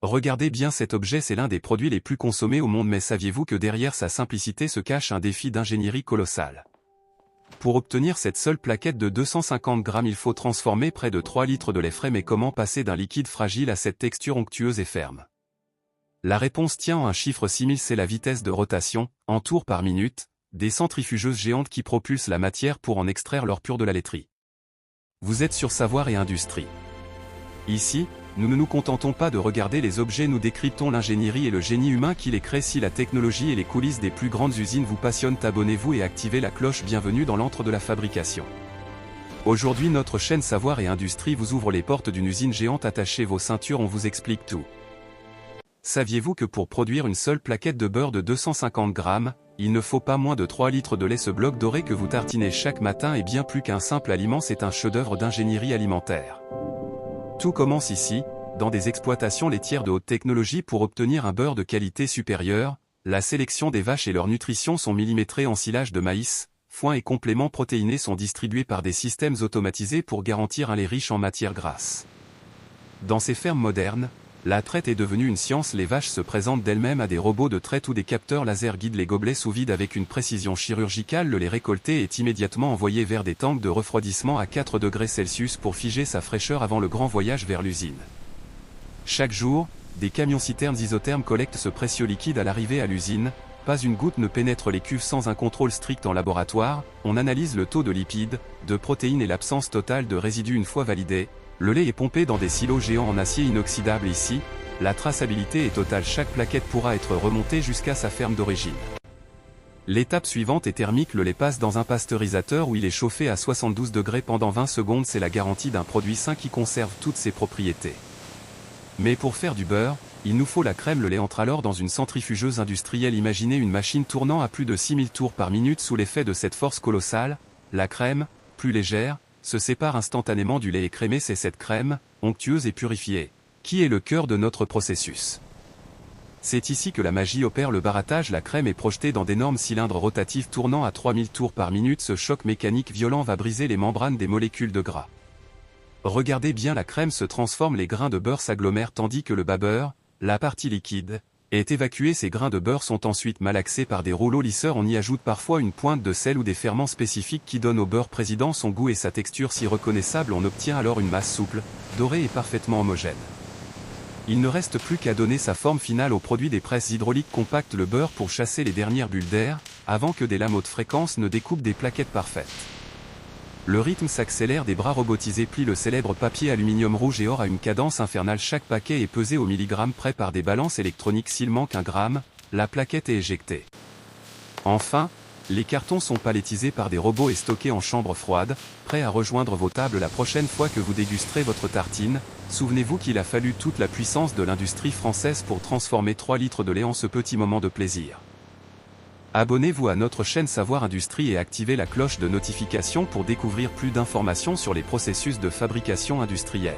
Regardez bien cet objet, c'est l'un des produits les plus consommés au monde, mais saviez-vous que derrière sa simplicité se cache un défi d'ingénierie colossal? Pour obtenir cette seule plaquette de 250 grammes, il faut transformer près de 3 litres de lait frais. Mais comment passer d'un liquide fragile à cette texture onctueuse et ferme? La réponse tient en un chiffre 6000, c'est la vitesse de rotation, en tours par minute, des centrifugeuses géantes qui propulsent la matière pour en extraire l'or pur de la laiterie. Vous êtes sur Savoir et Industrie. Ici, nous ne nous contentons pas de regarder les objets, nous décryptons l'ingénierie et le génie humain qui les crée. Si la technologie et les coulisses des plus grandes usines vous passionnent, abonnez-vous et activez la cloche. Bienvenue dans l'antre de la fabrication. Aujourd'hui, notre chaîne Savoir et Industrie vous ouvre les portes d'une usine géante. Attachez vos ceintures, on vous explique tout. Saviez-vous que pour produire une seule plaquette de beurre de 250 grammes, il ne faut pas moins de 3 litres de lait? Ce bloc doré que vous tartinez chaque matin est bien plus qu'un simple aliment, c'est un chef-d'œuvre d'ingénierie alimentaire. Tout commence ici, dans des exploitations laitières de haute technologie. Pour obtenir un beurre de qualité supérieure, la sélection des vaches et leur nutrition sont millimétrées. Ensilage de maïs, foin et compléments protéinés sont distribués par des systèmes automatisés pour garantir un lait riche en matières grasses. Dans ces fermes modernes, la traite est devenue une science. Les vaches se présentent d'elles-mêmes à des robots de traite où des capteurs laser guident les gobelets sous vide avec une précision chirurgicale. Le lait récolté est immédiatement envoyé vers des tanks de refroidissement à 4 degrés Celsius pour figer sa fraîcheur avant le grand voyage vers l'usine. Chaque jour, des camions-citernes isothermes collectent ce précieux liquide à l'arrivée à l'usine. Pas une goutte ne pénètre les cuves sans un contrôle strict en laboratoire. On analyse le taux de lipides, de protéines et l'absence totale de résidus. Une fois validé, le lait est pompé dans des silos géants en acier inoxydable. Ici, la traçabilité est totale. Chaque plaquette pourra être remontée jusqu'à sa ferme d'origine. L'étape suivante est thermique. Le lait passe dans un pasteurisateur où il est chauffé à 72 degrés pendant 20 secondes. C'est la garantie d'un produit sain qui conserve toutes ses propriétés. Mais pour faire du beurre, il nous faut la crème. Le lait entre alors dans une centrifugeuse industrielle. Imaginez une machine tournant à plus de 6000 tours par minute. Sous l'effet de cette force colossale, la crème, plus légère, se sépare instantanément du lait écrémé. C'est cette crème, onctueuse et purifiée, qui est le cœur de notre processus. C'est ici que la magie opère. Le barattage. La crème est projetée dans d'énormes cylindres rotatifs tournant à 3000 tours par minute. Ce choc mécanique violent va briser les membranes des molécules de gras. Regardez bien, la crème se transforme, les grains de beurre s'agglomèrent tandis que le bas beurre, la partie liquide, est évacuée. Ces grains de beurre sont ensuite malaxés par des rouleaux lisseurs. On y ajoute parfois une pointe de sel ou des ferments spécifiques qui donnent au beurre président son goût et sa texture si reconnaissable. On obtient alors une masse souple, dorée et parfaitement homogène. Il ne reste plus qu'à donner sa forme finale au produit. Des presses hydrauliques compactent le beurre pour chasser les dernières bulles d'air, avant que des lames haute fréquence ne découpent des plaquettes parfaites. Le rythme s'accélère, des bras robotisés plient le célèbre papier aluminium rouge et or à une cadence infernale. Chaque paquet est pesé au milligramme près par des balances électroniques. S'il manque un gramme, la plaquette est éjectée. Enfin, les cartons sont palettisés par des robots et stockés en chambre froide, prêts à rejoindre vos tables la prochaine fois que vous dégusterez votre tartine. Souvenez-vous qu'il a fallu toute la puissance de l'industrie française pour transformer 3 litres de lait en ce petit moment de plaisir. Abonnez-vous à notre chaîne Savoir Industrie et activez la cloche de notification pour découvrir plus d'informations sur les processus de fabrication industrielle.